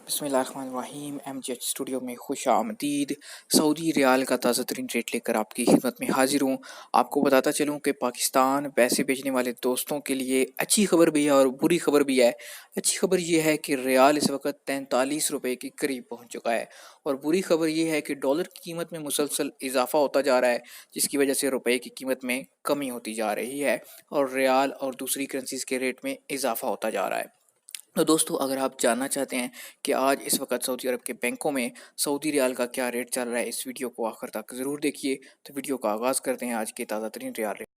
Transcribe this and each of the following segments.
बिस्मिल्लाहिर्रहमानिर्रहीम। MGH studio में खुश आमदीद। सऊदी रियाल का ताज़ा तरीन रेट लेकर आपकी खिदमत में हाजिर हूँ। आपको बताता चलूँ कि पाकिस्तान पैसे भेजने वाले दोस्तों के लिए अच्छी खबर भी है और बुरी खबर भी है। अच्छी खबर ये है कि रियाल इस वक्त 43 रुपये के करीब पहुँच चुका है और बुरी खबर ये है कि डॉलर की कीमत में मुसलसल इजाफा होता जा रहा है, जिसकी वजह से रुपये की कीमत में कमी होती जा रही है और रियाल और दूसरी करेंसीज़ के रेट में इजाफा होता जा रहा है। तो दोस्तों, अगर आप जानना चाहते हैं कि आज इस वक्त सऊदी अरब के बैंकों में सऊदी रियाल का क्या रेट चल रहा है, इस वीडियो को आखिर तक ज़रूर देखिए। तो वीडियो का आगाज़ करते हैं आज के ताज़ा तरीन रियाल रेट।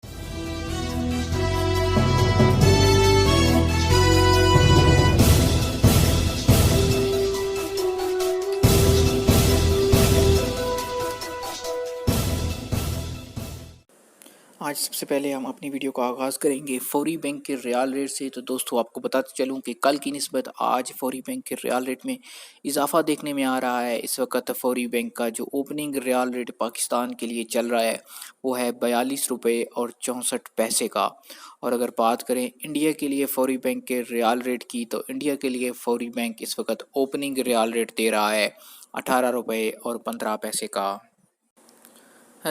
आज सबसे पहले हम अपनी वीडियो का आगाज़ करेंगे फौरी बैंक के रियाल रेट से। तो दोस्तों, आपको बताते चलूँ कि कल की निस्बत आज फौरी बैंक के रियाल रेट में इजाफा देखने में आ रहा है। इस वक्त फौरी बैंक का जो ओपनिंग रियाल रेट पाकिस्तान के लिए चल रहा है वो है 42 रुपये और 64 पैसे का। और अगर बात करें इंडिया के लिए फौरी बैंक के रियाल रेट की, तो इंडिया के लिए फौरी बैंक इस वक्त ओपनिंग रियाल रेट दे रहा है 18 रुपये और 15 पैसे का।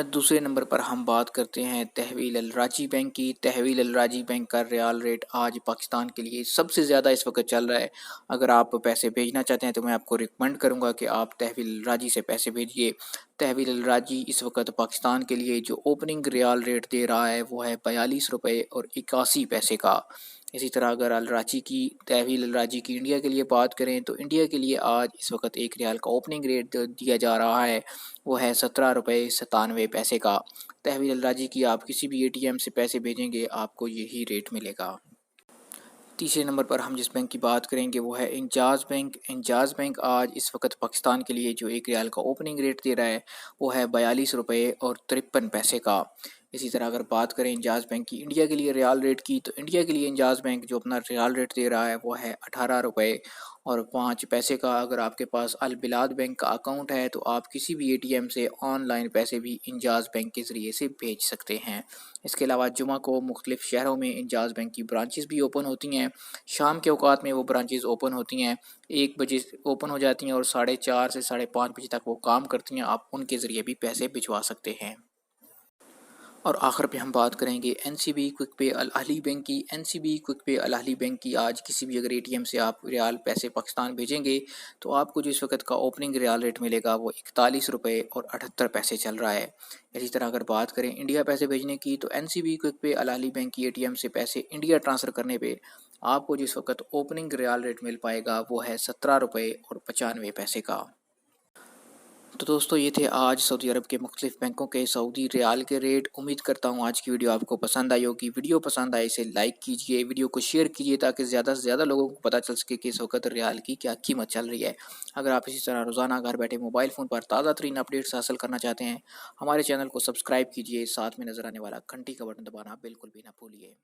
दूसरे नंबर पर हम बात करते हैं तहवील अल राजी बैंक की। तहवील अल राजी बैंक का रियाल रेट आज पाकिस्तान के लिए सबसे ज़्यादा इस वक्त चल रहा है। अगर आप पैसे भेजना चाहते हैं तो मैं आपको रिकमेंड करूंगा कि आप तहवील अल राजी से पैसे भेजिए। तहवील अल राजी इस वक्त पाकिस्तान के लिए जो ओपनिंग रियाल रेट दे रहा है वो है 42 रुपये और 81 पैसे का। इसी तरह अगर अल राजी की तहवील अल राजी की इंडिया के लिए बात करें, तो इंडिया के लिए आज इस वक्त एक रियाल का ओपनिंग रेट दिया जा रहा है वो है 17 रुपये 97 पैसे का। तहवील अल राजी की आप किसी भी ATM से पैसे भेजेंगे आपको यही रेट मिलेगा। तीसरे नंबर पर हम जिस बैंक की बात करेंगे वो है इंजाज़ बैंक। इंजाज़ बैंक आज इस वक्त पाकिस्तान के लिए जो एक रियाल का ओपनिंग रेट दे रहा है वो है 42 रुपये और 53 पैसे का। इसी तरह अगर बात करें इंजाज़ बैंक की इंडिया के लिए रियाल रेट की, तो इंडिया के लिए इंजाज़ बैंक जो अपना रियाल रेट दे रहा है वो है 18 रुपये और 5 पैसे का। अगर आपके पास अल बिलाद बैंक का अकाउंट है तो आप किसी भी ATM से ऑनलाइन पैसे भी इंजाज़ बैंक के ज़रिए से भेज सकते हैं। इसके अलावा जुमा को मुख्तलिफ़ शहरों में इंजाज़ बैंक की ब्रांचेस भी ओपन होती हैं। शाम के औकात में वो ब्रांचेस ओपन होती हैं, 1 बजे ओपन हो जाती हैं और 4:30 से 5:30 बजे तक वो काम करती हैं। आप उनके ज़रिए भी पैसे भिजवा सकते हैं। और आखिर पे हम बात करेंगे NCB क्विक पे अल अहली बैंक की। NCB क्विक पे अल अहली बैंक की आज किसी भी अगर ATM से आप रियाल पैसे पाकिस्तान भेजेंगे तो आपको जो इस वक्त का ओपनिंग रियाल रेट मिलेगा वो 41 रुपये और 78 पैसे चल रहा है। इसी तरह अगर बात करें इंडिया पैसे भेजने की, तो NCB क्विक पे अल अहली बैंक की ATM से पैसे इंडिया ट्रांसफ़र करने पे आपको जिस वक्त ओपनिंग रियाल रेट मिल पाएगा वो है 17 रुपये और 95 पैसे का। तो दोस्तों, ये थे आज सऊदी अरब के मुख्तलिफ बैंकों के सऊदी रियाल के रेट। उम्मीद करता हूँ आज की वीडियो आपको पसंद आई होगी। वीडियो पसंद आए इसे लाइक कीजिए, वीडियो को शेयर कीजिए ताकि ज़्यादा से ज़्यादा लोगों को पता चल सके कि इस वक्त रियाल की क्या कीमत चल रही है। अगर आप इसी तरह रोज़ाना घर बैठे मोबाइल फ़ोन पर ताज़ा तरीन अपडेट्स हासिल करना चाहते हैं, हमारे चैनल को सब्सक्राइब कीजिए, साथ में नज़र आने वाला घंटी का बटन दबाना बिल्कुल भी ना भूलिए।